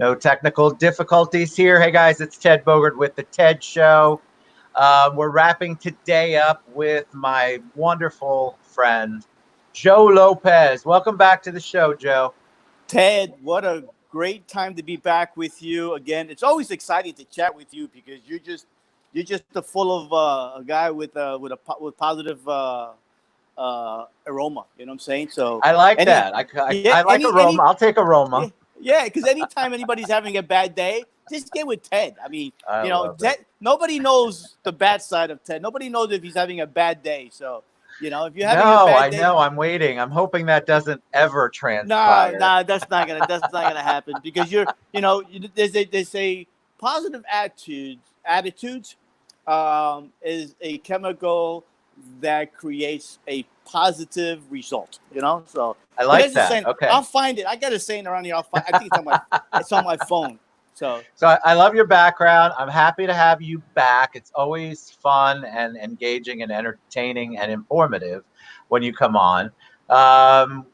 No technical difficulties here. Hey guys, it's Ted Bogert with the Ted Show. We're wrapping today up with my wonderful friend, Joe Lopez. Welcome back to the show, Joe. Ted, what a great time to be back with you again. It's always exciting to chat with you because you're just full of a guy with positive aroma. You know what I'm saying? So I like any that. I, yeah I like aroma. I'll take yeah, aroma. yeah, because anytime anybody's having a bad day, just get with Ted. I mean, I love it. Ted. Nobody knows the bad side of Ted. Nobody knows if he's having a bad day. So if you're having a No, bad I day. know. I'm waiting. I'm hoping that doesn't ever Nah, transpire. nah, that's not gonna happen because there's a positive attitudes is a chemical that creates a positive result. So I but like there's a that. saying. Okay. I'll find it. I got a saying around here. I think it's on my phone. So So I love your background. I'm happy to have you back. It's always fun and engaging and entertaining and informative when you come on.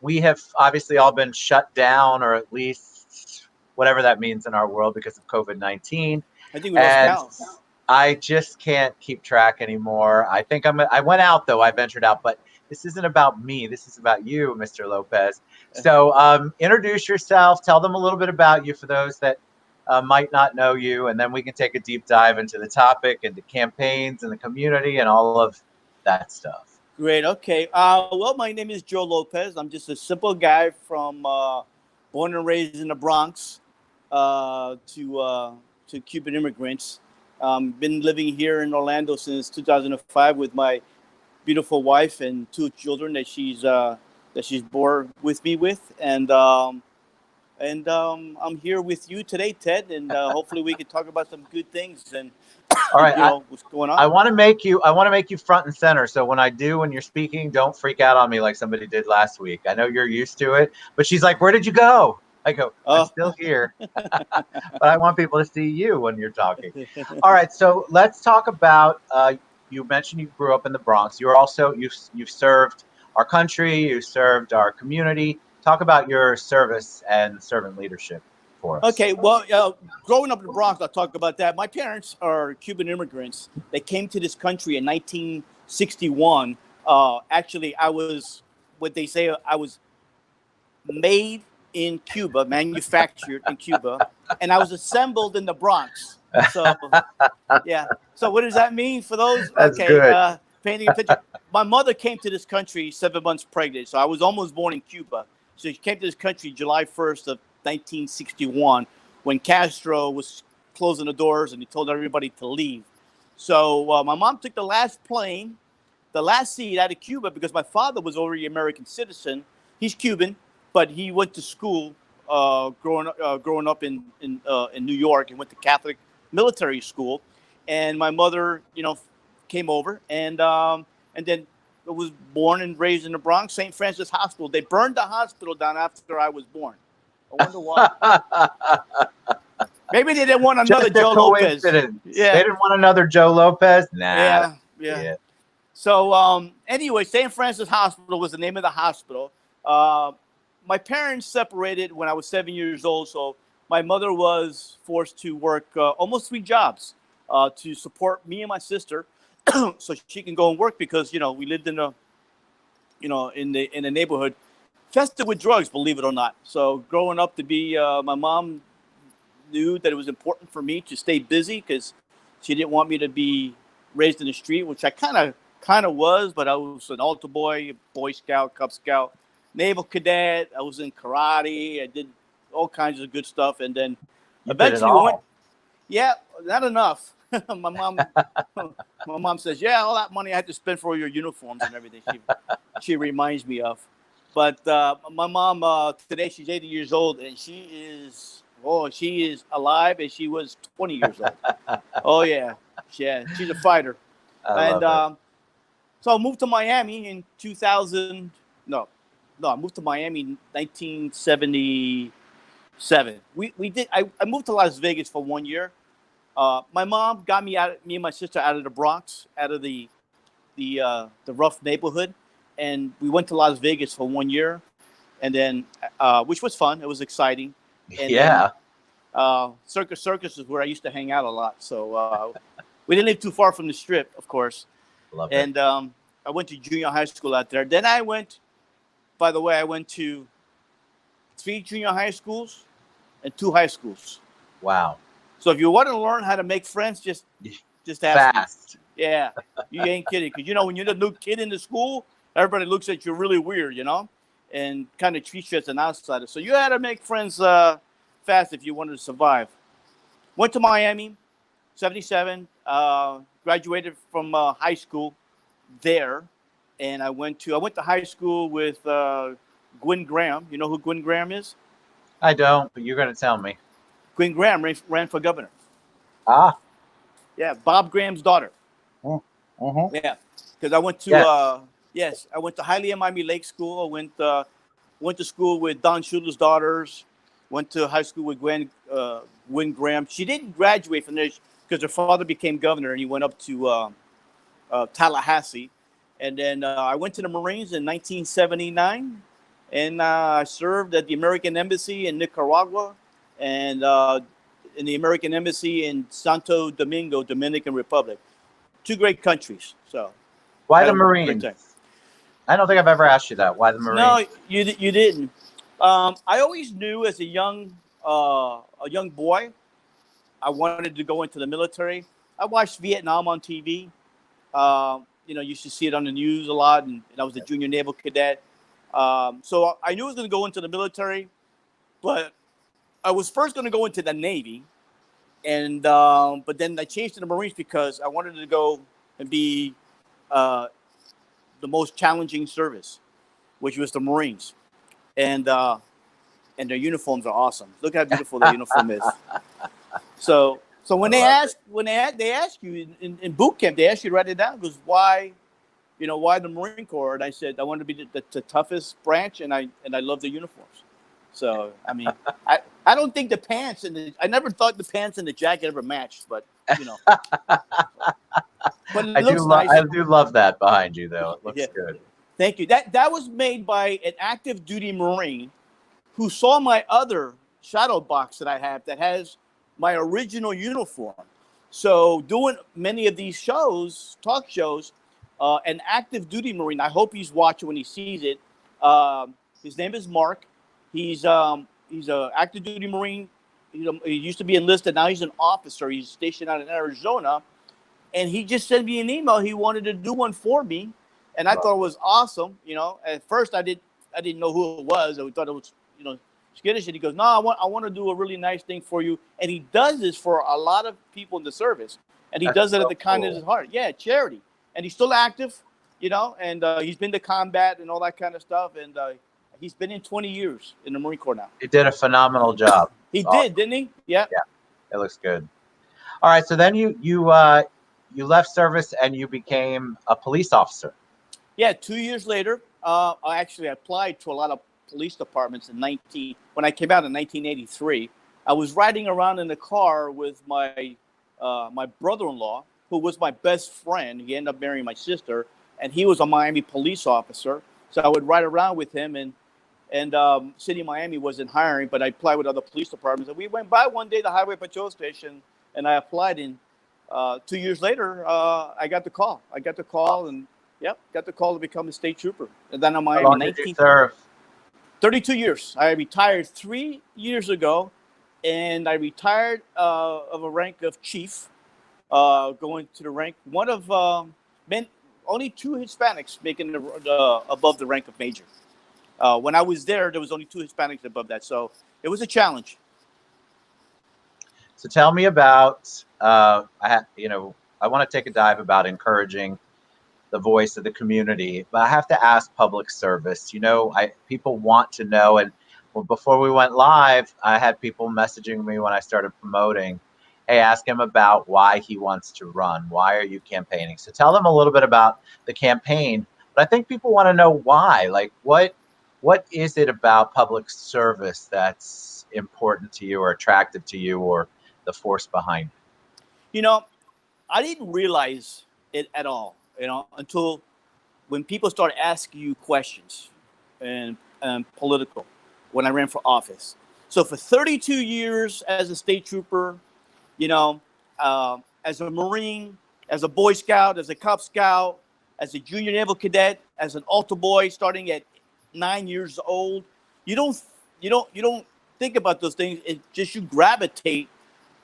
We have obviously all been shut down, or at least whatever that means in our world because of COVID-19. I think we lost And count. I just can't keep track anymore. I think I went out though. I ventured out, but this isn't about me. This is about you, Mr. Lopez. So introduce yourself. Tell them a little bit about you for those that might not know you, and then we can take a deep dive into the topic and the campaigns and the community and all of that stuff. Great. Okay. Well, my name is Joe Lopez. I'm just a simple guy from born and raised in the Bronx to Cuban immigrants. Been living here in Orlando since 2005 with my beautiful wife and two children that she's born with me with, and I'm here with you today, Ted, and hopefully we can talk about some good things and All right. what's going on. I want to make you front and center. So when you're speaking, don't freak out on me like somebody did last week. I know you're used to it, but she's like, "Where did you go?" I go, "I'm still here," but I want people to see you when you're talking. All right, so let's talk about. You mentioned you grew up in the Bronx. You've served our country. You served our community. Talk about your service and servant leadership for us. Okay, well, growing up in the Bronx, I'll talk about that. My parents are Cuban immigrants. They came to this country in 1961. Actually, I was what they say. I was made in Cuba, manufactured in Cuba, and I was assembled in the Bronx. So, yeah. So, what does that mean for those? That's Okay, good. painting a picture. My mother came to this country 7 months pregnant, so I was almost born in Cuba. So she came to this country July 1st of 1961 when Castro was closing the doors and he told everybody to leave. So my mom took the last seat out of Cuba because my father was already an American citizen. He's Cuban, but he went to school growing up in New York and went to Catholic military school. And my mother, came over and then was born and raised in the Bronx, St. Francis Hospital. They burned the hospital down after I was born. I wonder why. Maybe they didn't want another Just a Joe Lopez. coincidence. Yeah. They didn't want another Joe Lopez. Nah. Yeah. So anyway, St. Francis Hospital was the name of the hospital. My parents separated when I was 7 years old, so my mother was forced to work almost 3 jobs to support me and my sister, so she can go and work because we lived in the neighborhood infested with drugs, believe it or not. So growing up to be, my mom knew that it was important for me to stay busy because she didn't want me to be raised in the street, which I kind of was, but I was an altar boy, Boy Scout, Cub Scout, Naval Cadet. I was in karate. I did all kinds of good stuff, and then eventually went. Yeah, not enough. My mom says, "Yeah, all that money I had to spend for your uniforms and everything." She reminds me of. But my mom today, she's 80 years old, and she is alive, and she was 20 years old. Oh yeah, she's a fighter. So I moved to Miami in 2000. No, I moved to Miami in 1977. I moved to Las Vegas for 1 year. My mom got me and my sister out of the Bronx, out of the rough neighborhood, and we went to Las Vegas for 1 year, and then which was fun. It was exciting. And yeah. Circus is where I used to hang out a lot. So we didn't live too far from the Strip, of course. Love it. And I went to junior high school out there. Then I went to 3 junior high schools and 2 high schools. Wow. So if you want to learn how to make friends, just ask Fast. me. Yeah, you ain't kidding. Because, when you're the new kid in the school, everybody looks at you really weird, and kind of treats you as an outsider. So you had to make friends fast if you wanted to survive. Went to Miami, 77, graduated from high school there. And I went to high school with Gwen Graham. You know who Gwen Graham is? I don't, but you're going to tell me. Gwen Graham ran for governor. Ah. Yeah, Bob Graham's daughter. Mm-hmm. Yeah, because I went to I went to Hialeah Miami Lake School. I went to school with Don Shula's daughters. Went to high school with Gwen Graham. She didn't graduate from there because her father became governor and he went up to Tallahassee. And then I went to the Marines in 1979, and I served at the American Embassy in Nicaragua and in the American Embassy in Santo Domingo, Dominican Republic. 2 great countries. So, why the Marines? I don't think I've ever asked you that. Why the Marines? No, you didn't. I always knew as a young boy, I wanted to go into the military. I watched Vietnam on TV. You used to see it on the news a lot, and I was a junior naval cadet. So I knew I was going to go into the military, but I was first going to go into the Navy, and but then I changed to the Marines because I wanted to go and be the most challenging service, which was the Marines, and their uniforms are awesome. Look how beautiful their uniform is. So when they ask you in boot camp, they ask you to write it down. Because why the Marine Corps? And I said I want to be the toughest branch, and I love the uniforms. So I mean, I don't think the pants I never thought the pants and the jacket ever matched, but But it looks nice. I do love that behind you, though. It looks good. Thank you. That was made by an active duty Marine who saw my other shadow box that I have that has my original uniform. So doing many of these shows, talk shows, an active duty Marine, I hope he's watching when he sees it. His name is Mark. He's an active duty Marine. He used to be enlisted. Now he's an officer. He's stationed out in Arizona. And he just sent me an email. He wanted to do one for me. And I thought it was awesome. At first I didn't know who it was. I thought it was, skittish. And he goes, no, I want to do a really nice thing for you. And he does this for a lot of people in the service. And he does it at the kindness of his heart. Yeah, charity. And he's still active, and he's been to combat and all that kind of stuff. And he's been in 20 years in the Marine Corps now. He did a phenomenal job. He did, didn't he? Yeah. Yeah, it looks good. All right, so then you left service and you became a police officer. Yeah, 2 years later, I actually applied to a lot of police departments when I came out in 1983. I was riding around in the car with my brother-in-law, who was my best friend. He ended up marrying my sister, and he was a Miami police officer. So I would ride around with him, and City of Miami wasn't hiring, but I applied with other police departments. And we went by one day the highway patrol station, and I applied. And 2 years later, I got the call. Got the call to become a state trooper. And then I'm Miami. How long did you serve? 32 years. I retired 3 years ago, and I retired of a rank of chief, going to the rank one of only 2 Hispanics making above the rank of major. When I was there was only 2 Hispanics above that, so it was a challenge. So tell me about I want to take a dive about encouraging the voice of the community, but I have to ask public service. People want to know, and before we went live, I had people messaging me when I started promoting, hey, ask him about why he wants to run. Why are you campaigning? So tell them a little bit about the campaign, but I think people want to know why. Like, what is it about public service that's important to you or attractive to you, or the force behind it? I didn't realize it at all, until when people started asking you questions and political, when I ran for office. So for 32 years as a state trooper, you know, as a Marine, as a Boy Scout, as a Cub Scout, as a junior naval cadet, as an altar boy starting at 9 years old, you don't think about those things. It just you gravitate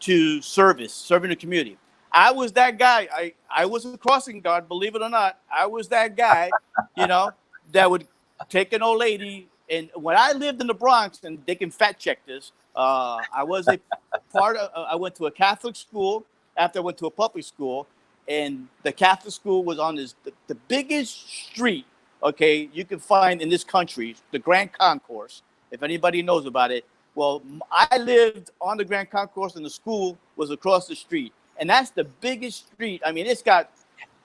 to serving the community. I was that guy. I was a crossing guard, believe it or not. I was that guy, that would take an old lady. And when I lived in the Bronx, and they can fact check this, I was a part of. I went to a Catholic school after I went to a public school, and the Catholic school was on the biggest street, okay, you can find in this country, the Grand Concourse. If anybody knows about it, well, I lived on the Grand Concourse, and the school was across the street, and that's the biggest street. I mean, it's got,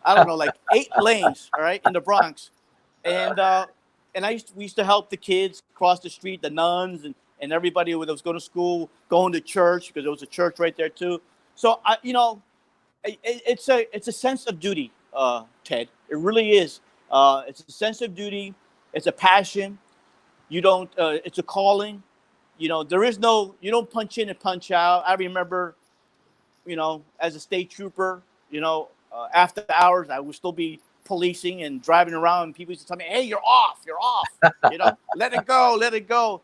I don't know, like 8 lanes, all right, in the Bronx, and we used to help the kids cross the street, the nuns and everybody that was going to school, going to church, because there was a church right there too. So it's a sense of duty, Ted. It really is. It's a sense of duty. It's a passion. You don't. It's a calling. You don't punch in and punch out. I remember, as a state trooper, after hours, I would still be policing and driving around, and people used to tell me, "Hey, you're off. Let it go, let it go."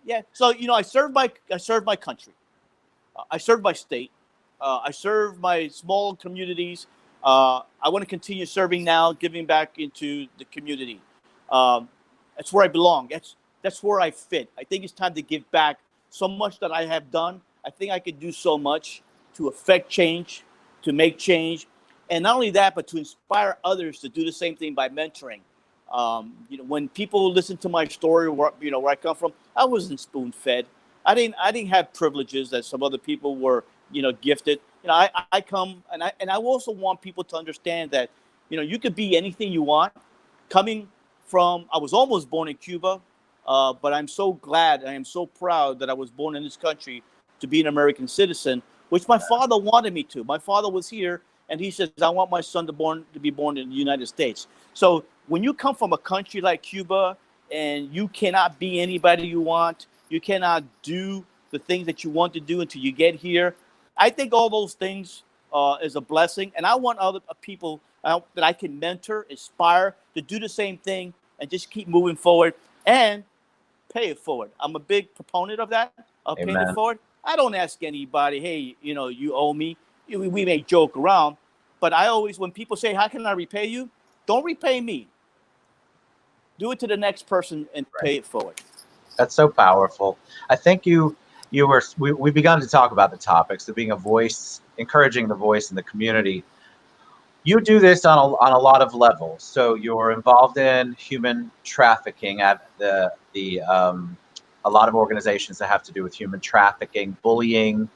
Yeah. So I served my country. I served my state. I serve my small communities. I want to continue serving now, giving back into the community. That's where I belong. That's where I fit. I think it's time to give back. So much that I have done, I think I could do so much to affect change, to make change, and not only that, but to inspire others to do the same thing by mentoring. When people listen to my story, where I come from, I wasn't spoon-fed. I didn't have privileges that some other people were, gifted. I come, and I also want people to understand that, you could be anything you want. Coming from, I was almost born in Cuba, but I'm so glad, I am so proud that I was born in this country to be an American citizen, which my father wanted me to. My father was here, and he says, I want my son to be born in the United States. So when you come from a country like Cuba, and you cannot be anybody you want, you cannot do the things that you want to do until you get here, I think all those things is a blessing. And I want other people that I can mentor, inspire to do the same thing and just keep moving forward and pay it forward. I'm a big proponent of that, of paying it forward. I don't ask anybody, hey, you owe me. We may joke around, but I always, when people say, how can I repay you? Don't repay me. Do it to the next person and pay it forward. That's so powerful. I think we begun to talk about the topics of being a voice, encouraging the voice in the community. You do this on a lot of levels. So you're involved in human trafficking at a lot of organizations that have to do with human trafficking, bullying.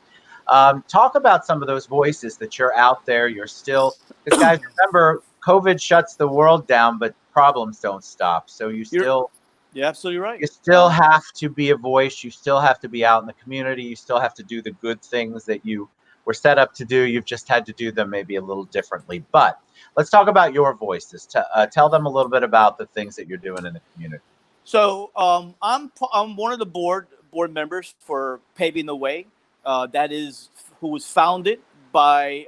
Talk about some of those voices that you're out there. You're still, because guys, remember, COVID shuts the world down, but problems don't stop. So you're absolutely right. You still have to be a voice. You still have to be out in the community. You still have to do the good things that you were set up to do. You've just had to do them maybe a little differently. But let's talk about your voices. Tell them a little bit about the things that you're doing in the community. So I'm one of the board members for Paving the Way. Who was founded by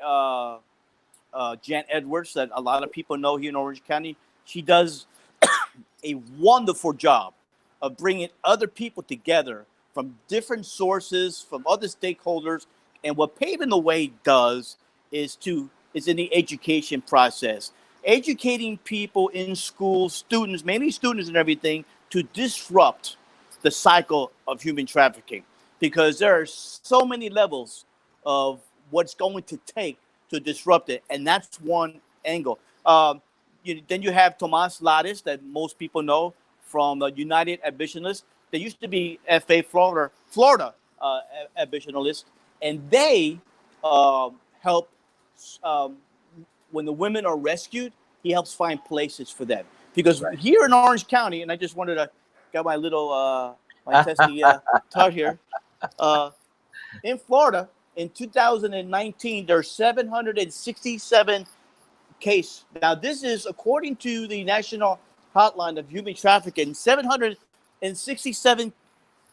Jan Edwards, that a lot of people know here in Orange County. She does a wonderful job of bringing other people together from different sources, from other stakeholders. And what Paving the Way does is in the education process, educating people in schools, students, mainly students and everything, to disrupt the cycle of human trafficking, because there are so many levels of what's going to take to disrupt it, and that's one angle. Then you have Tomas Lares, that most people know from United Abolitionists. They used to be FA Florida abolitionists, and they help when the women are rescued. He helps find places for them, because here in Orange County, and I just wanted to get my little my testy tart here. In Florida, in 2019, there are 767 cases. Now, this is according to the National Hotline of Human Trafficking. 767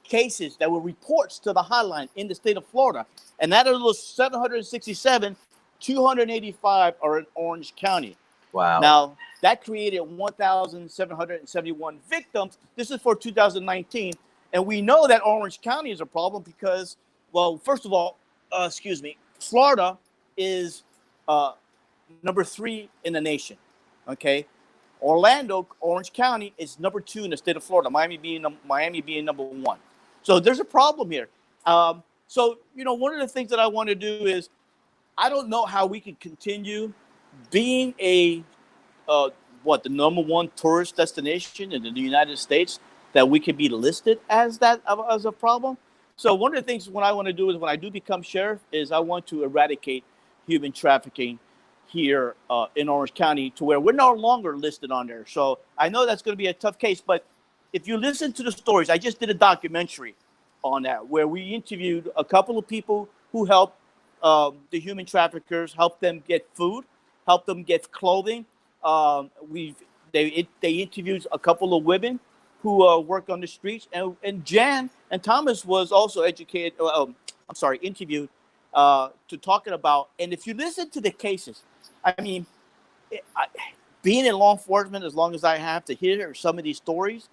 cases that were reports to the hotline in the state of Florida. And out of those 767, 285 are in Orange County. Wow. Now, that created 1,771 victims. This is for 2019. And we know that Orange County is a problem because, well, first of all, Florida is number 3 in the nation, okay? Orlando, Orange County is number 2 in the state of Florida, Miami being number 1. So there's a problem here. So, one of the things that I want to do is, I don't know how we can continue being the number 1 tourist destination in the United States, that we can be listed as a problem. So one of the things what I want to do is, when I do become sheriff, is I want to eradicate human trafficking here in Orange County, to where we're no longer listed on there. So I know that's going to be a tough case, but if you listen to the stories, I just did a documentary on that, where we interviewed a couple of people who helped the human traffickers, help them get food, help them get clothing. They interviewed a couple of women who work on the streets, and Jan and Thomas was also interviewed to talking about. And if you listen to the cases, I mean, being in law enforcement as long as I have, to hear some of these stories,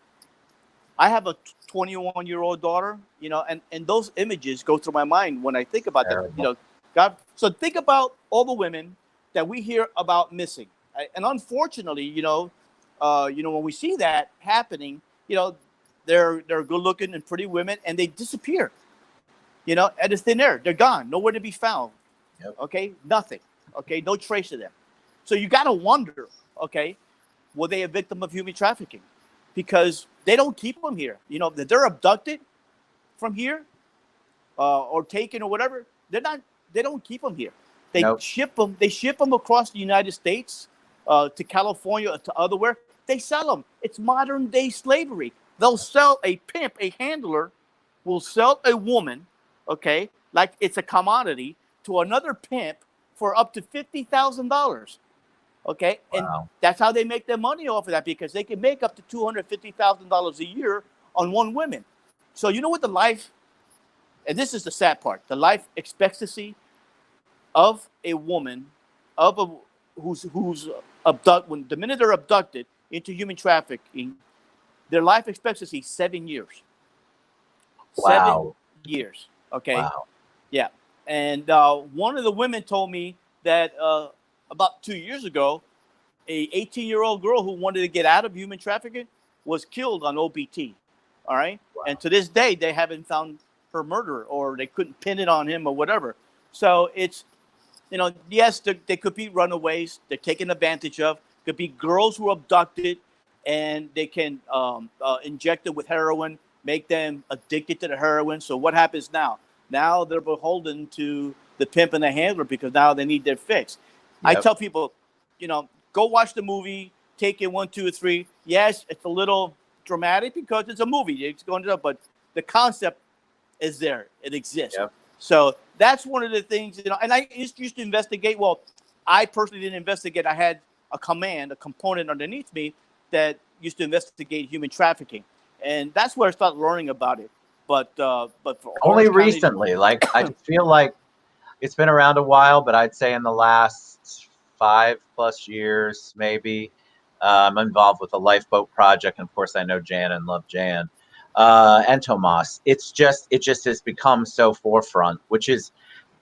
I have a 21-year-old daughter, and those images go through my mind when I think about that. God. So think about all the women that we hear about missing, and unfortunately, when we see that happening, they're good-looking and pretty women, and they disappear. And it's thin air. They're gone, nowhere to be found. Yep. Okay, nothing. Okay, no trace of them. So you got to wonder, okay, were they a victim of human trafficking? Because they don't keep them here. That they're abducted from here or taken or whatever. They don't keep them here. They ship them. They ship them across the United States to California, to otherwhere. They sell them. It's modern day slavery. They'll sell a pimp, a handler, will sell a woman, okay, like it's a commodity, to another pimp for up to $50,000. Okay, and that's how they make their money off of that, because they can make up to $250,000 a year on one woman. So what the life, and this is the sad part, the life expectancy of a woman, who's abducted, the minute they're abducted into human trafficking, their life expectancy is 7 years. Wow. 7 years. Okay. Wow. Yeah. And one of the women told me that about 2 years ago, a 18-year-old girl who wanted to get out of human trafficking was killed on OBT. All right. Wow. And to this day, they haven't found her murderer, or they couldn't pin it on him or whatever. So it's, yes, they could be runaways. They're taken advantage of. Could be girls who are abducted, and they can inject it with heroin, make them addicted to the heroin. So what happens now? Now they're beholden to the pimp and the handler, because now they need their fix. Yep. I tell people, go watch the movie, Take It 1, 2, or 3. Yes, it's a little dramatic because it's a movie. It's going to, but the concept is there. It exists. Yep. So that's one of the things, and I used to investigate. Well, I personally didn't investigate. I had a component underneath me that used to investigate human trafficking. And that's where I started learning about it. But for only recently, I just feel like it's been around a while, but I'd say in the last 5+ years, maybe, I'm involved with the Lifeboat Project. And of course, I know Jan and love Jan and Tomas. It just has become so forefront, which is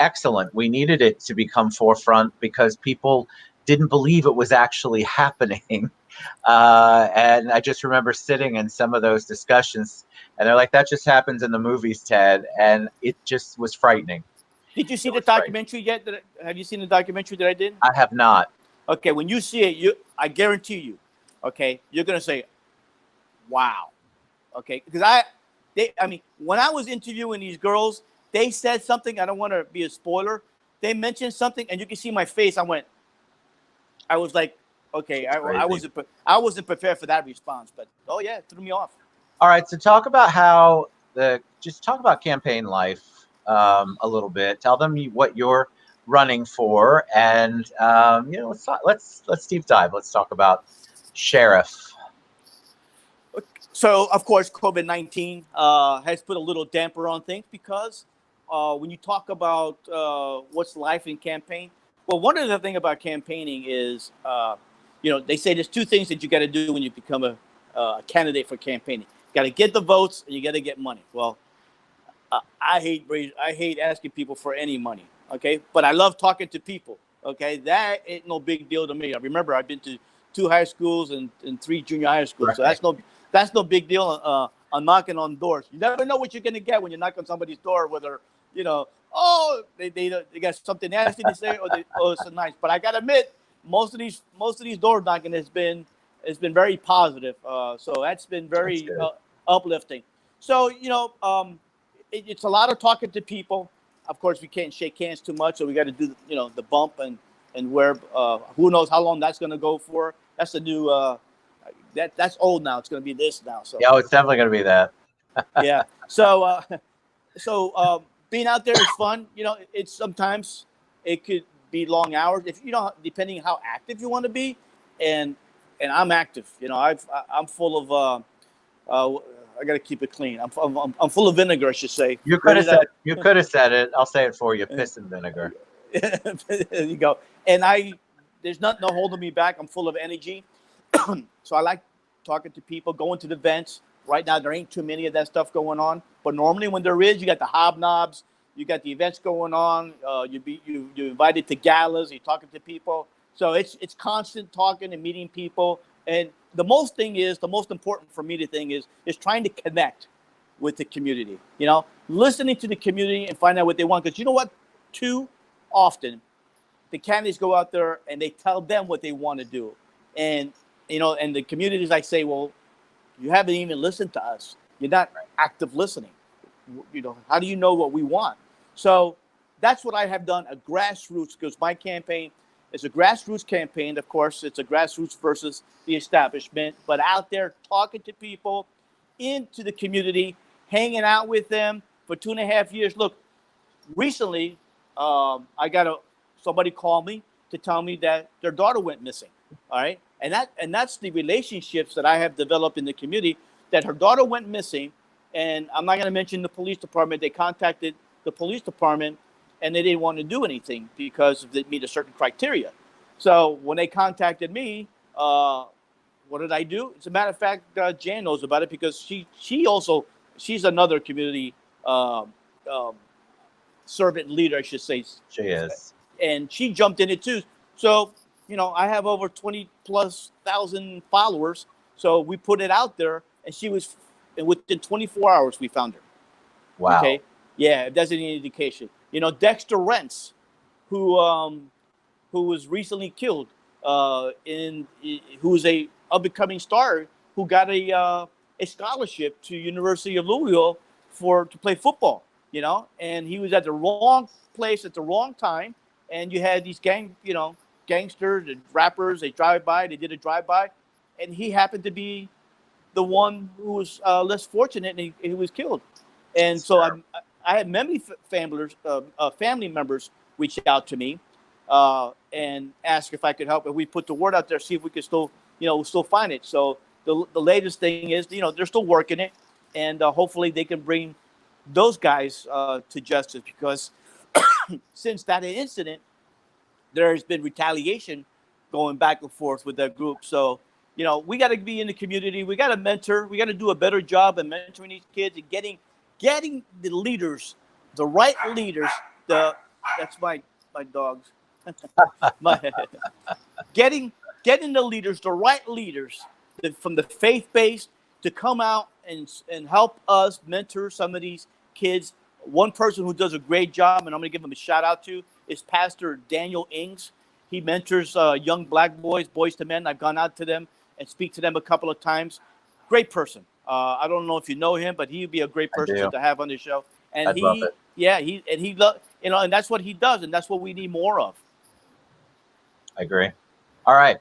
excellent. We needed it to become forefront because people didn't believe it was actually happening. And I just remember sitting in some of those discussions, and they're like, that just happens in the movies, Ted. And it just was frightening. Did you see the documentary yet? Have you seen the documentary that I did? I have not. Okay, when you see it, I guarantee you, okay, you're going to say, wow. Okay, because when I was interviewing these girls, they said something. I don't want to be a spoiler. They mentioned something, and you can see my face. I was like, okay, I wasn't prepared for that response, but it threw me off. All right, so talk about talk about campaign life a little bit. Tell them what you're running for, and let's deep dive. Let's talk about sheriff. So, of course, COVID-19 has put a little damper on things because when you talk about what's life in campaign, well, one of the things about campaigning is, they say there's two things that you got to do when you become a candidate for campaigning. You got to get the votes and you got to get money. Well, I hate asking people for any money. Okay, but I love talking to people. Okay, that ain't no big deal to me. I remember I've been to 2 high schools and 3 junior high schools, Right. so that's no big deal. On knocking on doors, you never know what you're gonna get when you knock on somebody's door. Whether they got something nasty to say, or it's so nice. But I gotta admit, most of these door knocking has been very positive. So that's been very uplifting. So it's a lot of talking to people. Of course, we can't shake hands too much, so we got to do the bump and where who knows how long that's going to go for. That's the new that's old now. It's going to be this now. So yeah, it's definitely going to be that. yeah. So being out there is fun. It's sometimes it could be long hours if depending how active you want to be, and I'm active. I'm full of. I got to keep it clean. I'm full of vinegar, I should say. You could have said it. I'll say it for you. Piss and vinegar. There you go. And there's nothing holding me back. I'm full of energy. So I like talking to people, going to the events. Right now, there ain't too many of that stuff going on. But normally when there is, you got the hobnobs, you got the events going on. You're invited to galas, you're talking to people. So it's constant talking and meeting people. And the most important for me is trying to connect with the community, listening to the community and find out what they want. Because you know what? Too often, the candidates go out there and they tell them what they want to do. And, and the communities, I say, well, you haven't even listened to us. You're not active listening. How do you know what we want? So that's what I have done, a grassroots, because my campaign, it's a grassroots campaign. Of course, it's a grassroots versus the establishment, but out there talking to people into the community, hanging out with them for 2.5 years. Look, recently, I got somebody called me to tell me that their daughter went missing. All right. And that's the relationships that I have developed in the community, that her daughter went missing. And I'm not going to mention the police department. They contacted the police department and they didn't want to do anything because they meet a certain criteria. So when they contacted me, what did I do? As a matter of fact, Jan knows about it because she's another community servant leader, I should say. She is. And she jumped in it too. So, I have over 20,000+ followers. So we put it out there and within 24 hours, we found her. Wow. Okay. Yeah, if that's any indication. Dexter Rents, who was recently killed, who is a up-and-coming star who got a scholarship to University of Louisville to play football. And he was at the wrong place at the wrong time. And you had these gangsters and rappers. They did a drive-by, and he happened to be the one who was less fortunate, and he was killed. And so I had many family members reach out to me and ask if I could help. And we put the word out there, see if we could still find it. So the latest thing is, they're still working it, and hopefully they can bring those guys to justice, because since that incident, there has been retaliation going back and forth with that group. So, we got to be in the community. We got to mentor. We got to do a better job of mentoring these kids and getting the leaders, the right leaders. That's my dogs. Getting the leaders, the right leaders from the faith-based to come out and help us mentor some of these kids. One person who does a great job, and I'm going to give him a shout out to, is Pastor Daniel Ings. He mentors young black boys to men. I've gone out to them and speak to them a couple of times. Great person. I don't know if you know him, but he'd be a great person to have on the show. And I'd love it. and that's what he does, and that's what we need more of. I agree. All right.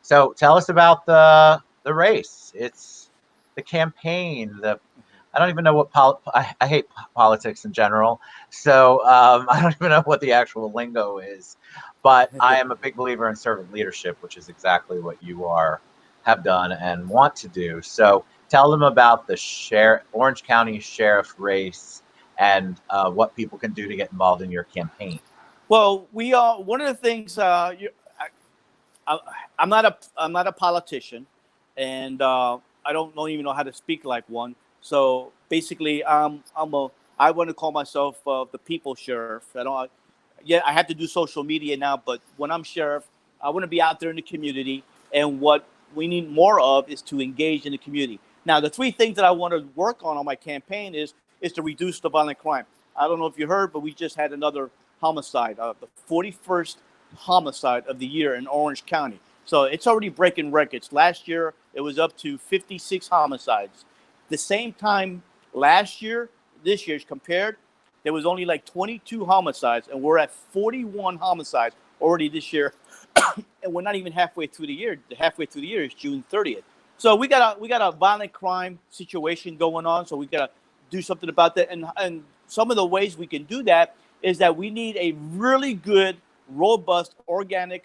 So tell us about the race. It's the campaign. I don't even know what I hate politics in general. So I don't even know what the actual lingo is. But I am a big believer in servant leadership, which is exactly what you have done and want to do. So tell them about the Orange County Sheriff race and what people can do to get involved in your campaign. Well, we are one of the things. I'm not a politician, and don't even know how to speak like one. So basically, I want to call myself the people sheriff. I have to do social media now, but when I'm sheriff, I want to be out there in the community. And what we need more of is to engage in the community. Now, the three things that I want to work on my campaign is to reduce the violent crime. I don't know if you heard, but we just had another homicide, the 41st homicide of the year in Orange County. So it's already breaking records. Last year, it was up to 56 homicides. The same time last year, this year's compared, there was only like 22 homicides, and we're at 41 homicides already this year. And we're not even halfway through the year. Halfway through the year is June 30th. So we got a violent crime situation going on. So we got to do something about that. And some of the ways we can do that is that we need a really good, robust, organic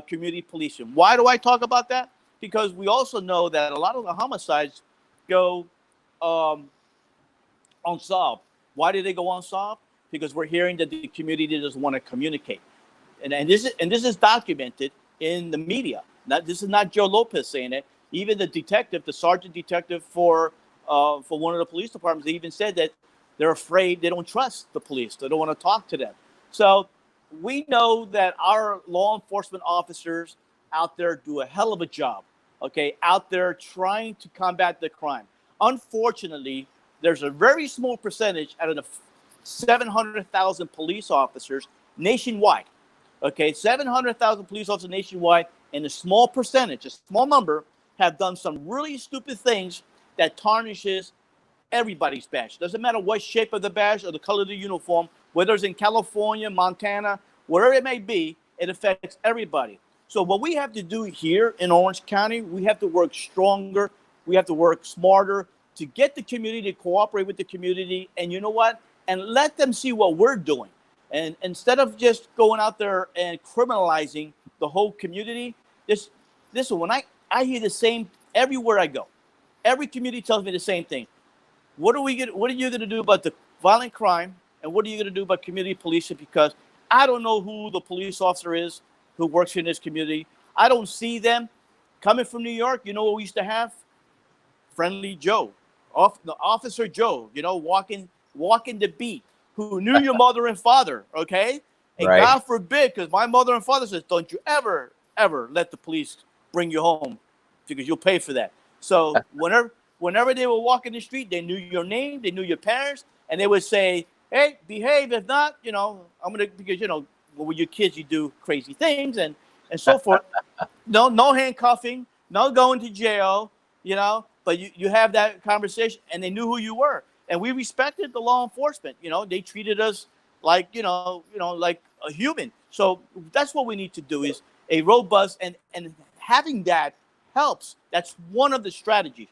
community policing. Why do I talk about that? Because we also know that a lot of the homicides go unsolved. Why do they go unsolved? Because we're hearing that the community doesn't want to communicate, and this is documented in the media. This is not Joe Lopez saying it. Even the sergeant detective for one of the police departments, they even said that they're afraid, they don't trust the police, they don't want to talk to them. So we know that our law enforcement officers out there do a hell of a job, okay, out there trying to combat the crime. Unfortunately, there's a very small percentage out of the 700,000 police officers nationwide, okay, 700,000 police officers nationwide, and a small percentage, a small number, have done some really stupid things that tarnishes everybody's badge. Doesn't matter what shape of the badge or the color of the uniform, whether it's in California, Montana, wherever it may be, it affects everybody. So what we have to do here in Orange County, we have to work stronger, we have to work smarter to get the community to cooperate with the community, and you know what? And let them see what we're doing. And instead of just going out there and criminalizing the whole community, when I hear the same everywhere I go. Every community tells me the same thing. What are you going to do about the violent crime, and what are you going to do about community policing? Because I don't know who the police officer is who works in this community. I don't see them. Coming from New York, you know what we used to have? Friendly Joe, Officer Joe, walking the beat, who knew your mother and father, okay? And right. God forbid, because my mother and father says, don't you ever let the police bring you home, because you'll pay for that. So whenever they were walking the street, they knew your name, they knew your parents, and they would say, hey, behave. If not, because with your kids, you do crazy things and so forth. No handcuffing, no going to jail, but you have that conversation, and they knew who you were. And we respected the law enforcement. They treated us like, like a human. So that's what we need to do, is a robust, and having that helps. That's one of the strategies.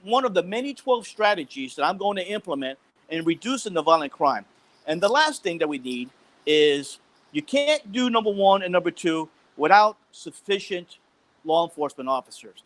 One of the many 12 strategies that I'm going to implement in reducing the violent crime. And the last thing that we need is, you can't do number one and number two without sufficient law enforcement officers.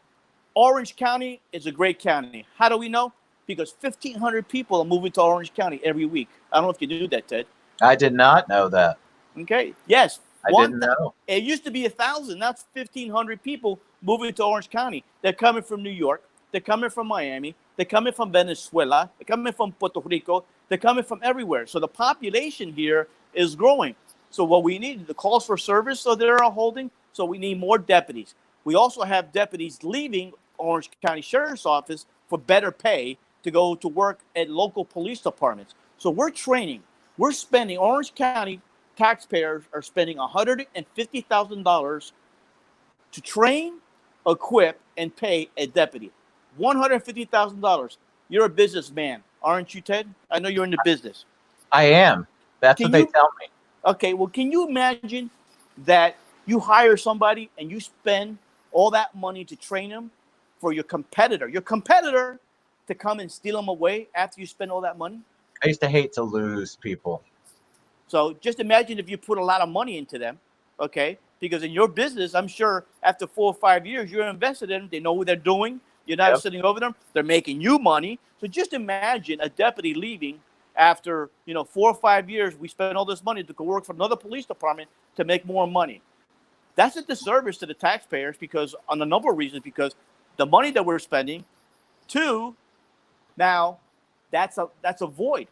Orange County is a great county. How do we know? Because 1,500 people are moving to Orange County every week. I don't know if you knew that, Ted. I did not know that. Okay. Yes. I didn't know. It used to be 1,000. Now it's 1,500 people moving to Orange County. They're coming from New York. They're coming from Miami. They're coming from Venezuela. They're coming from Puerto Rico. They're coming from everywhere. So the population here is growing. So what we need, the calls for service that they're holding, so we need more deputies. We also have deputies leaving Orange County Sheriff's Office for better pay to go to work at local police departments. So we're training. We're spending, Orange County taxpayers are spending $150,000 to train, equip, and pay a deputy. $150,000. You're a businessman, aren't you, Ted? I know you're in the business. I am. That's what they tell me. Okay, well, can you imagine that you hire somebody and you spend all that money to train them for your competitor to come and steal them away after you spend all that money? I used to hate to lose people. So just imagine if you put a lot of money into them, okay? Because in your business, I'm sure after 4 or 5 years, you're invested in them. They know what they're doing. You're not sitting over them. They're making you money. So just imagine a deputy leaving after 4 or 5 years. We spent all this money to go work for another police department to make more money. That's a disservice to the taxpayers because on a number of reasons, because the money that we're spending, two, now that's a void.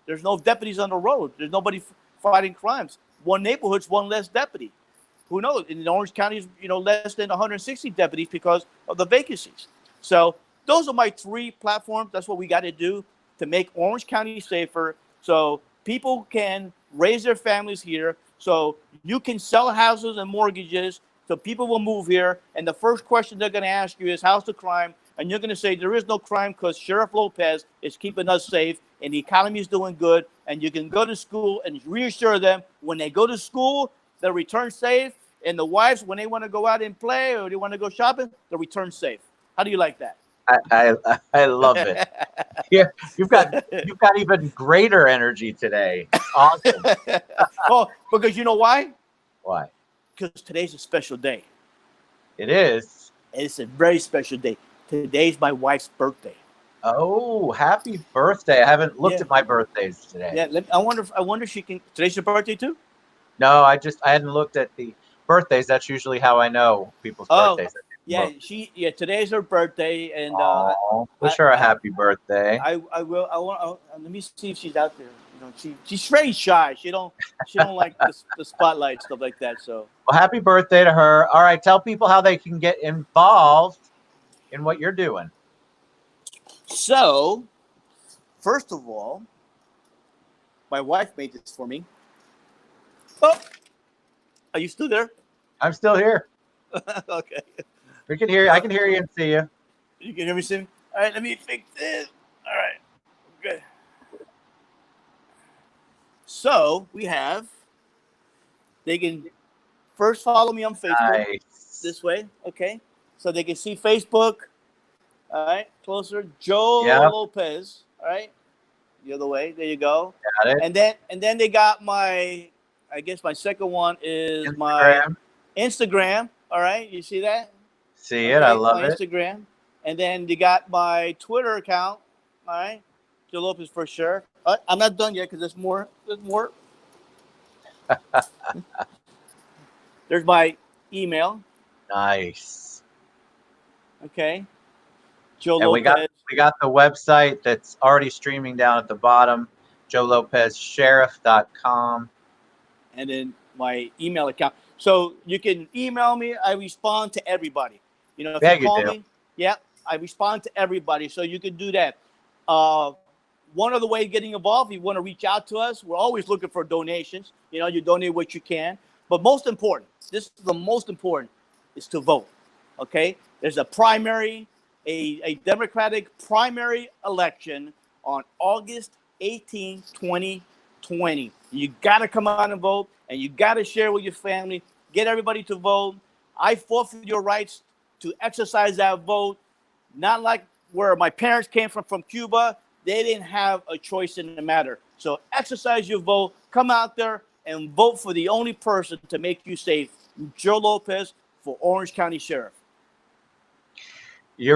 There's no deputies on the road. There's nobody fighting crimes. One neighborhood's one less deputy. Who knows? In Orange County, is less than 160 deputies because of the vacancies. So those are my 3 platforms. That's what we got to do to make Orange County safer, so people can raise their families here, so you can sell houses and mortgages, so people will move here. And the first question they're going to ask you is, how's the crime? And you're going to say, there is no crime because Sheriff Lopez is keeping us safe and the economy is doing good. And you can go to school and reassure them when they go to school, they'll return safe. And the wives, when they want to go out and play or they want to go shopping, they'll return safe. How do you like that? I love it. Yeah, you've got even greater energy today. Awesome. Oh, because you know why? Why? Because today's a special day. It is. It's a very special day. Today's my wife's birthday. Oh, happy birthday! I haven't looked at my birthdays today. Yeah, I wonder if she can. Today's your birthday too? No, I hadn't looked at the birthdays. That's usually how I know people's birthdays. Yeah, today's her birthday, and wish her a happy birthday. I will. I want. Let me see if she's out there. She's very shy. She don't like the spotlight, stuff like that. So, well, happy birthday to her. All right, tell people how they can get involved in what you're doing. So, first of all, my wife made this for me. Oh, are you still there? I'm still here. Okay. We can hear you. I can hear you and see you. You can hear me, see me? All right, let me fix this. All right. Good. So they can first follow me on Facebook. Nice. This way. Okay. So they can see Facebook. All right. Closer. Joe Lopez. All right. The other way. There you go. Got it. And then they got my second one is my Instagram. All right. You see that? See it. I love it. Instagram. And then you got my Twitter account. All right. Joe Lopez for sure. I'm not done yet because there's more. There's more. There's my email. Nice. Okay. Joe and Lopez. we got the website that's already streaming down at the bottom, JoeLopezSheriff.com. And then my email account. So you can email me. I respond to everybody. If you call me, I respond to everybody. So you can do that. One other way of getting involved, if you want to reach out to us, we're always looking for donations. You donate what you can. But most important, this is the most important, is to vote. Okay? There's a primary, a Democratic primary election on August 18, 2020. You got to come out and vote, and you got to share with your family. Get everybody to vote. I fought for your rights to exercise that vote, not like where my parents came from Cuba. They didn't have a choice in the matter. So exercise your vote. Come out there and vote for the only person to make you safe, Joe Lopez, for Orange County Sheriff. You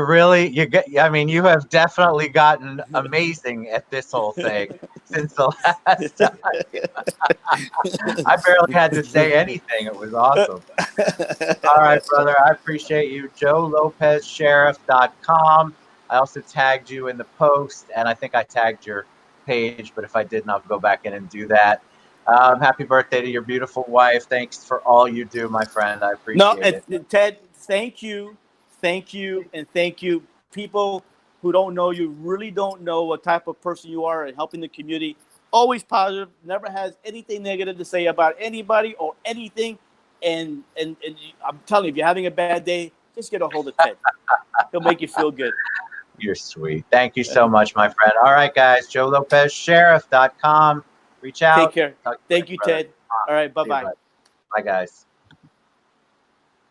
have definitely gotten amazing at this whole thing since the last time. I barely had to say anything. It was awesome. All right, brother. I appreciate you. JoeLopezSheriff.com. I also tagged you in the post, and I think I tagged your page, but if I didn't, I'll go back in and do that. Happy birthday to your beautiful wife. Thanks for all you do, my friend. I appreciate it. Ted, thank you. Thank you, and thank you. People who don't know you really don't know what type of person you are in helping the community. Always positive, never has anything negative to say about anybody or anything. And I'm telling you, if you're having a bad day, just get a hold of Ted. He'll make you feel good. You're sweet. Thank you so much, my friend. All right, guys. JoeLopezSheriff.com. Reach out. Take care. Thank you, Ted. All right. Bye-bye. Bye, guys.